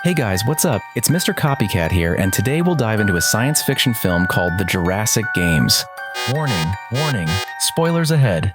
Hey guys, what's up? It's Mr. Copycat here, and today we'll dive into a science fiction film called The Jurassic Games. Warning, warning, spoilers ahead.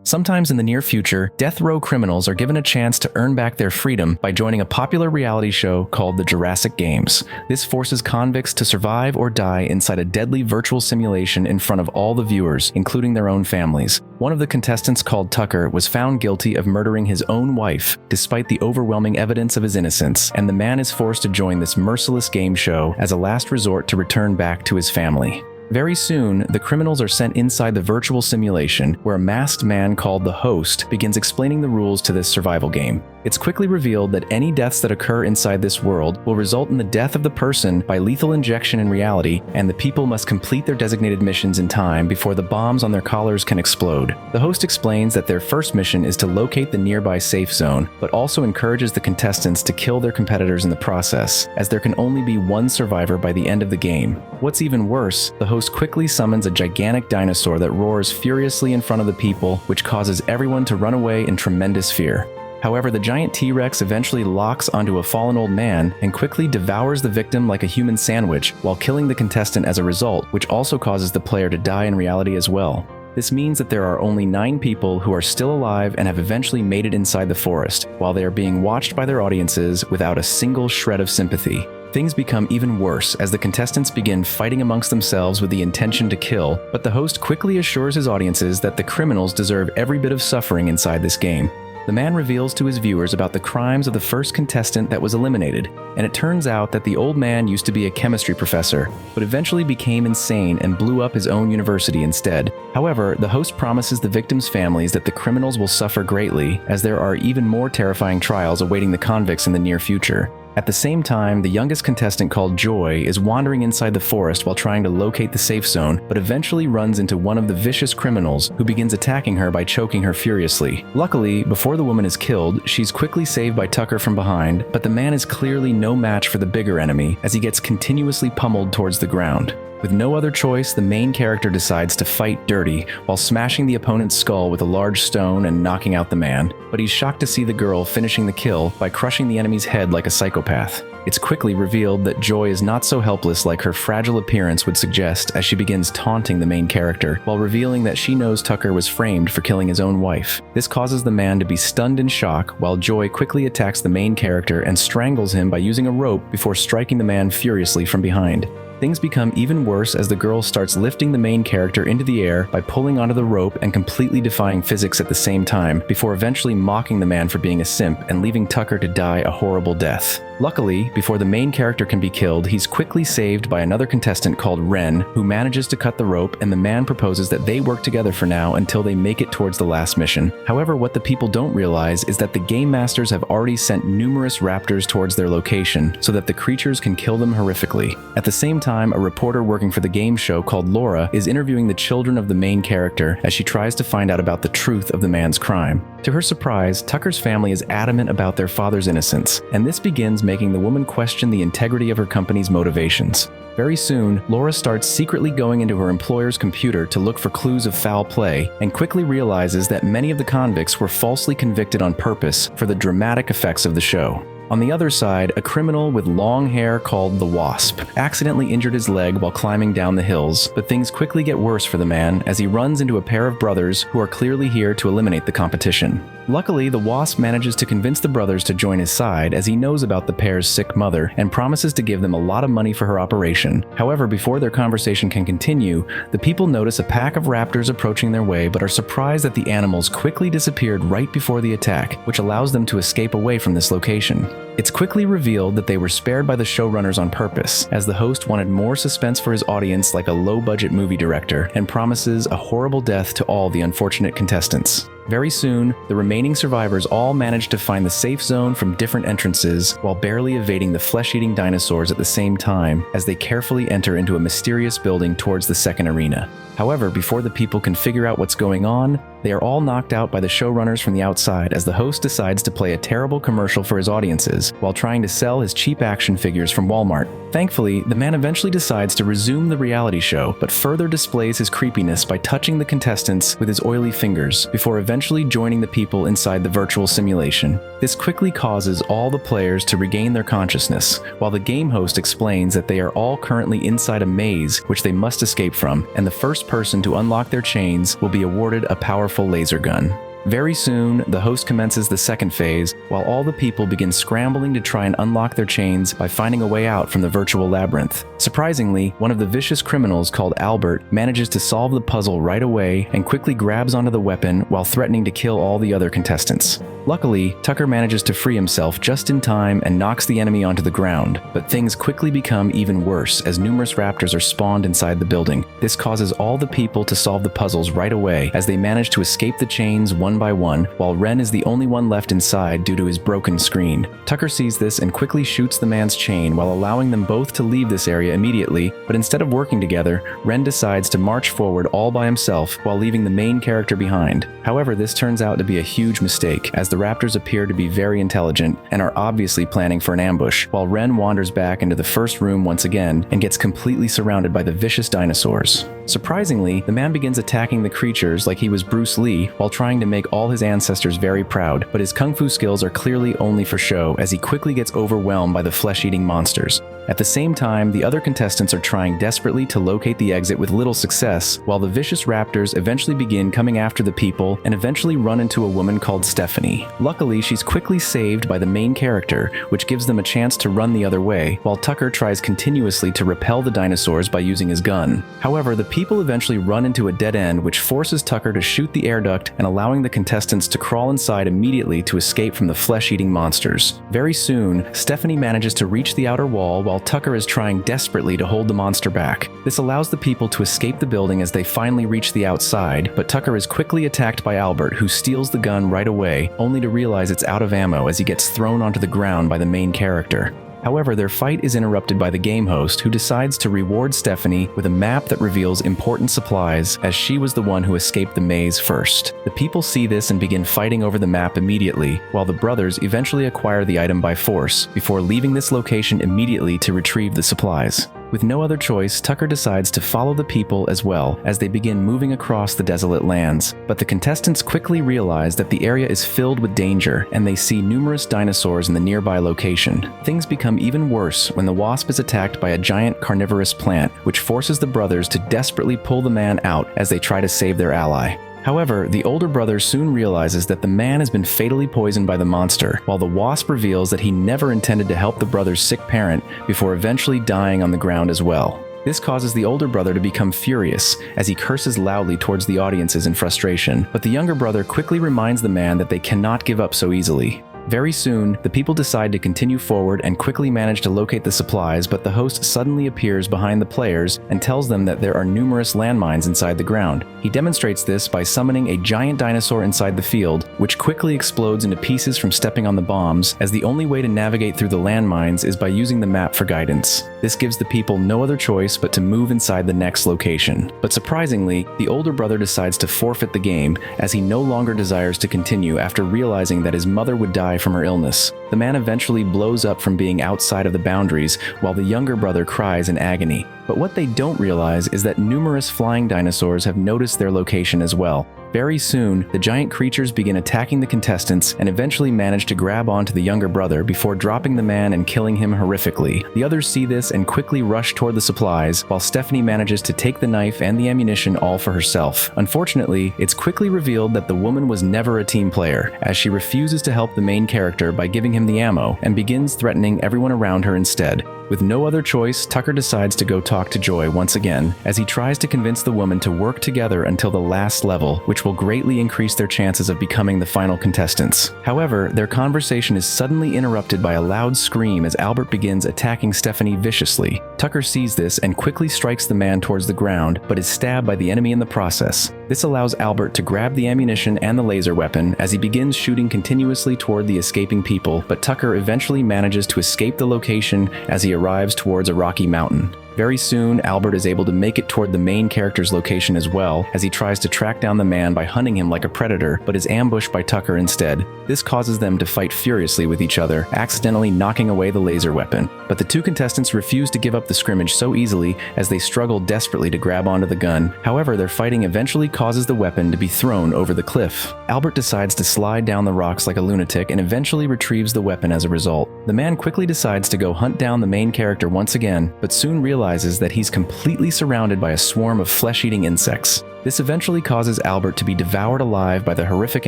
Sometimes in the near future, death row criminals are given a chance to earn back their freedom by joining a popular reality show called The Jurassic Games. This forces convicts to survive or die inside a deadly virtual simulation in front of all the viewers, including their own families. One of the contestants, called Tucker, was found guilty of murdering his own wife, despite the overwhelming evidence of his innocence, and the man is forced to join this merciless game show as a last resort to return back to his family. Very soon, the criminals are sent inside the virtual simulation, where a masked man called the Host begins explaining the rules to this survival game. It's quickly revealed that any deaths that occur inside this world will result in the death of the person by lethal injection in reality, and the people must complete their designated missions in time before the bombs on their collars can explode. The Host explains that their first mission is to locate the nearby safe zone, but also encourages the contestants to kill their competitors in the process, as there can only be one survivor by the end of the game. What's even worse, the Host quickly summons a gigantic dinosaur that roars furiously in front of the people, which causes everyone to run away in tremendous fear. However, the giant T-Rex eventually locks onto a fallen old man and quickly devours the victim like a human sandwich, while killing the contestant as a result, which also causes the player to die in reality as well. This means that there are only 9 people who are still alive and have eventually made it inside the forest, while they are being watched by their audiences without a single shred of sympathy. Things become even worse as the contestants begin fighting amongst themselves with the intention to kill, but the host quickly assures his audiences that the criminals deserve every bit of suffering inside this game. The man reveals to his viewers about the crimes of the first contestant that was eliminated, and it turns out that the old man used to be a chemistry professor, but eventually became insane and blew up his own university instead. However, the host promises the victims' families that the criminals will suffer greatly, as there are even more terrifying trials awaiting the convicts in the near future. At the same time, the youngest contestant, called Joy, is wandering inside the forest while trying to locate the safe zone, but eventually runs into one of the vicious criminals, who begins attacking her by choking her furiously. Luckily, before the woman is killed, she's quickly saved by Tucker from behind, but the man is clearly no match for the bigger enemy, as he gets continuously pummeled towards the ground. With no other choice, the main character decides to fight dirty, while smashing the opponent's skull with a large stone and knocking out the man, but he's shocked to see the girl finishing the kill by crushing the enemy's head like a psychopath. It's quickly revealed that Joy is not so helpless like her fragile appearance would suggest, as she begins taunting the main character, while revealing that she knows Tucker was framed for killing his own wife. This causes the man to be stunned in shock, while Joy quickly attacks the main character and strangles him by using a rope before striking the man furiously from behind. Things become even worse as the girl starts lifting the main character into the air by pulling onto the rope and completely defying physics at the same time, before eventually mocking the man for being a simp and leaving Tucker to die a horrible death. Luckily, before the main character can be killed, he's quickly saved by another contestant called Ren, who manages to cut the rope, and the man proposes that they work together for now until they make it towards the last mission. However, what the people don't realize is that the game masters have already sent numerous raptors towards their location, so that the creatures can kill them horrifically. At the same time, a reporter working for the game show called Laura is interviewing the children of the main character as she tries to find out about the truth of the man's crime. To her surprise, Tucker's family is adamant about their father's innocence, and this begins making the woman question the integrity of her company's motivations. Very soon, Laura starts secretly going into her employer's computer to look for clues of foul play, and quickly realizes that many of the convicts were falsely convicted on purpose for the dramatic effects of the show. On the other side, a criminal with long hair called the Wasp accidentally injured his leg while climbing down the hills, but things quickly get worse for the man as he runs into a pair of brothers who are clearly here to eliminate the competition. Luckily, the Wasp manages to convince the brothers to join his side, as he knows about the pair's sick mother and promises to give them a lot of money for her operation. However, before their conversation can continue, the people notice a pack of raptors approaching their way, but are surprised that the animals quickly disappeared right before the attack, which allows them to escape away from this location. It's quickly revealed that they were spared by the showrunners on purpose, as the host wanted more suspense for his audience like a low-budget movie director, and promises a horrible death to all the unfortunate contestants. Very soon, the remaining survivors all manage to find the safe zone from different entrances, while barely evading the flesh-eating dinosaurs at the same time as they carefully enter into a mysterious building towards the second arena. However, before the people can figure out what's going on, they are all knocked out by the showrunners from the outside, as the host decides to play a terrible commercial for his audiences while trying to sell his cheap action figures from Walmart. Thankfully, the man eventually decides to resume the reality show, but further displays his creepiness by touching the contestants with his oily fingers, before eventually eventually joining the people inside the virtual simulation. This quickly causes all the players to regain their consciousness, while the game host explains that they are all currently inside a maze which they must escape from, and the first person to unlock their chains will be awarded a powerful laser gun. Very soon, the host commences the second phase, while all the people begin scrambling to try and unlock their chains by finding a way out from the virtual labyrinth. Surprisingly, one of the vicious criminals called Albert manages to solve the puzzle right away and quickly grabs onto the weapon while threatening to kill all the other contestants. Luckily, Tucker manages to free himself just in time and knocks the enemy onto the ground, but things quickly become even worse as numerous raptors are spawned inside the building. This causes all the people to solve the puzzles right away as they manage to escape the chains one by one, while Ren is the only one left inside due to his broken screen. Tucker sees this and quickly shoots the man's chain while allowing them both to leave this area immediately, but instead of working together, Ren decides to march forward all by himself while leaving the main character behind. However, this turns out to be a huge mistake as the raptors appear to be very intelligent and are obviously planning for an ambush, while Ren wanders back into the first room once again and gets completely surrounded by the vicious dinosaurs. Surprisingly, the man begins attacking the creatures like he was Bruce Lee while trying to make all his ancestors very proud, but his kung fu skills are clearly only for show as he quickly gets overwhelmed by the flesh-eating monsters. At the same time, the other contestants are trying desperately to locate the exit with little success, while the vicious raptors eventually begin coming after the people and eventually run into a woman called Stephanie. Luckily, she's quickly saved by the main character, which gives them a chance to run the other way, while Tucker tries continuously to repel the dinosaurs by using his gun. However, the people eventually run into a dead end, which forces Tucker to shoot the air duct and allowing the contestants to crawl inside immediately to escape from the flesh-eating monsters. Very soon, Stephanie manages to reach the outer wall while Tucker is trying desperately to hold the monster back. This allows the people to escape the building as they finally reach the outside, but Tucker is quickly attacked by Albert, who steals the gun right away, only to realize it's out of ammo as he gets thrown onto the ground by the main character. However, their fight is interrupted by the game host, who decides to reward Stephanie with a map that reveals important supplies, as she was the one who escaped the maze first. The people see this and begin fighting over the map immediately, while the brothers eventually acquire the item by force, before leaving this location immediately to retrieve the supplies. With no other choice, Tucker decides to follow the people as well as they begin moving across the desolate lands. But the contestants quickly realize that the area is filled with danger, and they see numerous dinosaurs in the nearby location. Things become even worse when the wasp is attacked by a giant carnivorous plant, which forces the brothers to desperately pull the man out as they try to save their ally. However, the older brother soon realizes that the man has been fatally poisoned by the monster, while the wasp reveals that he never intended to help the brother's sick parent before eventually dying on the ground as well. This causes the older brother to become furious as he curses loudly towards the audiences in frustration, but the younger brother quickly reminds the man that they cannot give up so easily. Very soon, the people decide to continue forward and quickly manage to locate the supplies, but the host suddenly appears behind the players and tells them that there are numerous landmines inside the ground. He demonstrates this by summoning a giant dinosaur inside the field, which quickly explodes into pieces from stepping on the bombs, as the only way to navigate through the landmines is by using the map for guidance. This gives the people no other choice but to move inside the next location. But surprisingly, the older brother decides to forfeit the game, as he no longer desires to continue after realizing that his mother would die from her illness. The man eventually blows up from being outside of the boundaries, while the younger brother cries in agony. But what they don't realize is that numerous flying dinosaurs have noticed their location as well. Very soon, the giant creatures begin attacking the contestants and eventually manage to grab onto the younger brother before dropping the man and killing him horrifically. The others see this and quickly rush toward the supplies, while Stephanie manages to take the knife and the ammunition all for herself. Unfortunately, it's quickly revealed that the woman was never a team player, as she refuses to help the main character by giving him the ammo and begins threatening everyone around her instead. With no other choice, Tucker decides to go talk to Joy once again, as he tries to convince the woman to work together until the last level, which will greatly increase their chances of becoming the final contestants. However, their conversation is suddenly interrupted by a loud scream as Albert begins attacking Stephanie viciously. Tucker sees this and quickly strikes the man towards the ground, but is stabbed by the enemy in the process. This allows Albert to grab the ammunition and the laser weapon as he begins shooting continuously toward the escaping people, but Tucker eventually manages to escape the location as he arrives towards a rocky mountain. Very soon, Albert is able to make it toward the main character's location as well, as he tries to track down the man by hunting him like a predator, but is ambushed by Tucker instead. This causes them to fight furiously with each other, accidentally knocking away the laser weapon. But the two contestants refuse to give up the scrimmage so easily, as they struggle desperately to grab onto the gun. However, their fighting eventually causes the weapon to be thrown over the cliff. Albert decides to slide down the rocks like a lunatic and eventually retrieves the weapon as a result. The man quickly decides to go hunt down the main character once again, but soon realizes that he's completely surrounded by a swarm of flesh-eating insects. This eventually causes Albert to be devoured alive by the horrific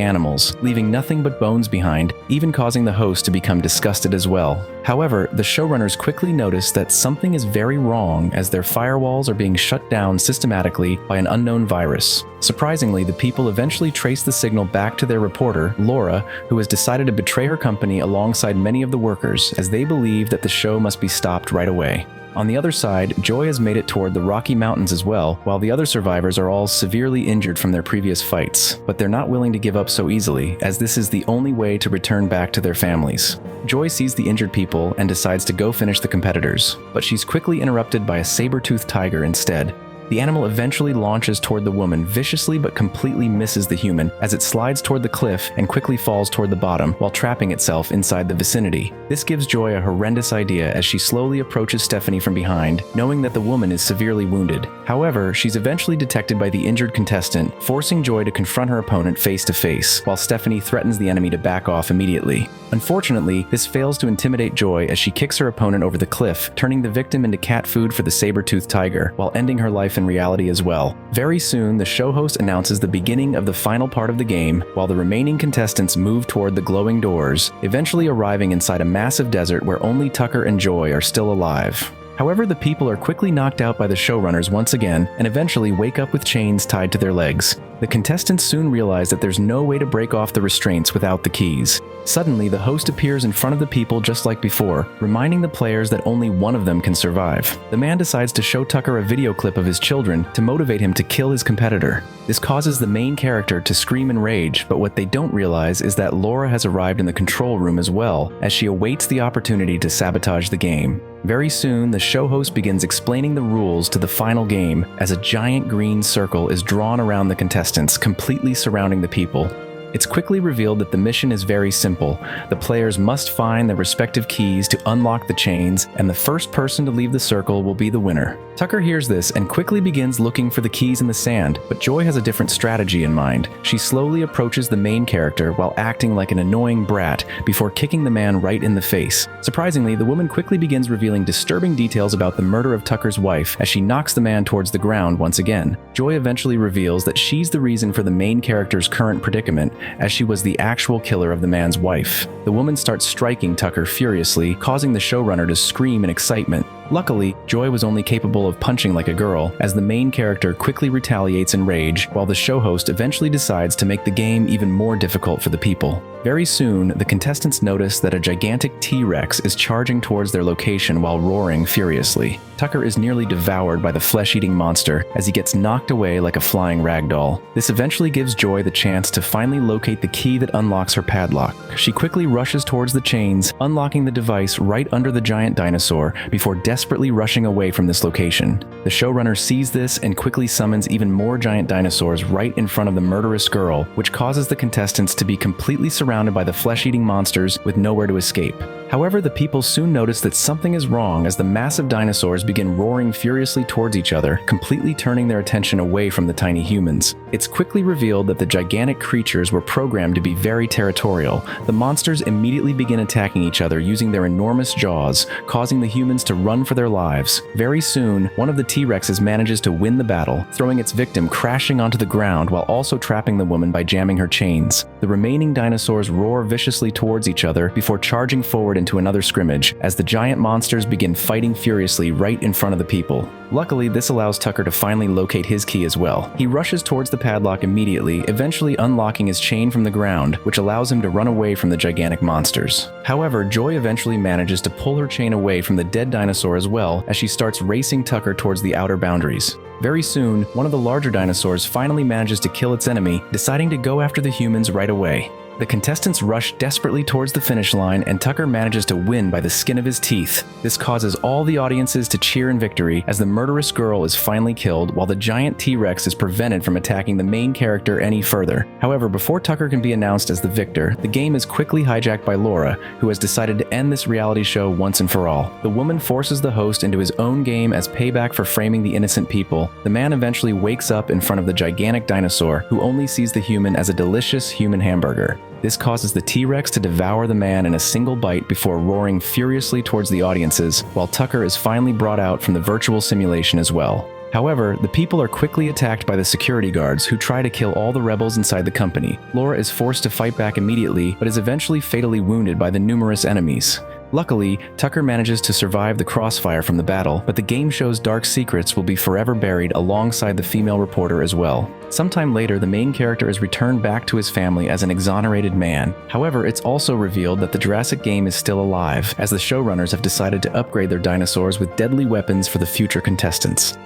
animals, leaving nothing but bones behind, even causing the host to become disgusted as well. However, the showrunners quickly notice that something is very wrong as their firewalls are being shut down systematically by an unknown virus. Surprisingly, the people eventually trace the signal back to their reporter, Laura, who has decided to betray her company alongside many of the workers, as they believe that the show must be stopped right away. On the other side, Joy has made it toward the Rocky Mountains as well, while the other survivors are all severely injured from their previous fights. But they're not willing to give up so easily, as this is the only way to return back to their families. Joy sees the injured people and decides to go finish the competitors, but she's quickly interrupted by a saber-toothed tiger instead. The animal eventually launches toward the woman viciously but completely misses the human as it slides toward the cliff and quickly falls toward the bottom while trapping itself inside the vicinity. This gives Joy a horrendous idea as she slowly approaches Stephanie from behind, knowing that the woman is severely wounded. However, she's eventually detected by the injured contestant, forcing Joy to confront her opponent face to face, while Stephanie threatens the enemy to back off immediately. Unfortunately, this fails to intimidate Joy as she kicks her opponent over the cliff, turning the victim into cat food for the saber-toothed tiger, while ending her life in reality as well. Very soon, the show host announces the beginning of the final part of the game, while the remaining contestants move toward the glowing doors, eventually arriving inside a massive desert where only Tucker and Joy are still alive. However, the people are quickly knocked out by the showrunners once again and eventually wake up with chains tied to their legs. The contestants soon realize that there's no way to break off the restraints without the keys. Suddenly, the host appears in front of the people just like before, reminding the players that only one of them can survive. The man decides to show Tucker a video clip of his children to motivate him to kill his competitor. This causes the main character to scream in rage, but what they don't realize is that Laura has arrived in the control room as well, as she awaits the opportunity to sabotage the game. Very soon, the show host begins explaining the rules to the final game as a giant green circle is drawn around the contestants, completely surrounding the people. It's quickly revealed that the mission is very simple. The players must find their respective keys to unlock the chains, and the first person to leave the circle will be the winner. Tucker hears this and quickly begins looking for the keys in the sand, but Joy has a different strategy in mind. She slowly approaches the main character while acting like an annoying brat before kicking the man right in the face. Surprisingly, the woman quickly begins revealing disturbing details about the murder of Tucker's wife as she knocks the man towards the ground once again. Joy eventually reveals that she's the reason for the main character's current predicament, as she was the actual killer of the man's wife. The woman starts striking Tucker furiously, causing the showrunner to scream in excitement. Luckily, Joy was only capable of punching like a girl, as the main character quickly retaliates in rage, while the show host eventually decides to make the game even more difficult for the people. Very soon, the contestants notice that a gigantic T-Rex is charging towards their location while roaring furiously. Tucker is nearly devoured by the flesh-eating monster as he gets knocked away like a flying ragdoll. This eventually gives Joy the chance to finally locate the key that unlocks her padlock. She quickly rushes towards the chains, unlocking the device right under the giant dinosaur before desperately rushing away from this location. The showrunner sees this and quickly summons even more giant dinosaurs right in front of the murderous girl, which causes the contestants to be completely surrounded by the flesh-eating monsters with nowhere to escape. However, the people soon notice that something is wrong as the massive dinosaurs begin roaring furiously towards each other, completely turning their attention away from the tiny humans. It's quickly revealed that the gigantic creatures were programmed to be very territorial. The monsters immediately begin attacking each other using their enormous jaws, causing the humans to run for their lives. Very soon, one of the T-Rexes manages to win the battle, throwing its victim crashing onto the ground while also trapping the woman by jamming her chains. The remaining dinosaurs roar viciously towards each other before charging forward into another scrimmage as the giant monsters begin fighting furiously right in front of the people. Luckily, this allows Tucker to finally locate his key as well. He rushes towards the padlock immediately, eventually unlocking his chain from the ground, which allows him to run away from the gigantic monsters. However, Joy eventually manages to pull her chain away from the dead dinosaur as well as she starts racing Tucker towards the outer boundaries. Very soon, one of the larger dinosaurs finally manages to kill its enemy, deciding to go after the humans right away. The contestants rush desperately towards the finish line, and Tucker manages to win by the skin of his teeth. This causes all the audiences to cheer in victory as the murderous girl is finally killed, while the giant T-Rex is prevented from attacking the main character any further. However, before Tucker can be announced as the victor, the game is quickly hijacked by Laura, who has decided to end this reality show once and for all. The woman forces the host into his own game as payback for framing the innocent people. The man eventually wakes up in front of the gigantic dinosaur, who only sees the human as a delicious human hamburger. This causes the T-Rex to devour the man in a single bite before roaring furiously towards the audiences, while Tucker is finally brought out from the virtual simulation as well. However, the people are quickly attacked by the security guards, who try to kill all the rebels inside the company. Laura is forced to fight back immediately, but is eventually fatally wounded by the numerous enemies. Luckily, Tucker manages to survive the crossfire from the battle, but the game show's dark secrets will be forever buried alongside the female reporter as well. Sometime later, the main character is returned back to his family as an exonerated man. However, it's also revealed that the Jurassic game is still alive, as the showrunners have decided to upgrade their dinosaurs with deadly weapons for the future contestants.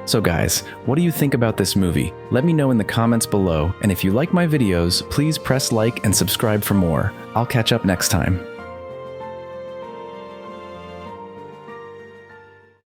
So guys, what do you think about this movie? Let me know in the comments below, and if you like my videos, please press like and subscribe for more. I'll catch up next time.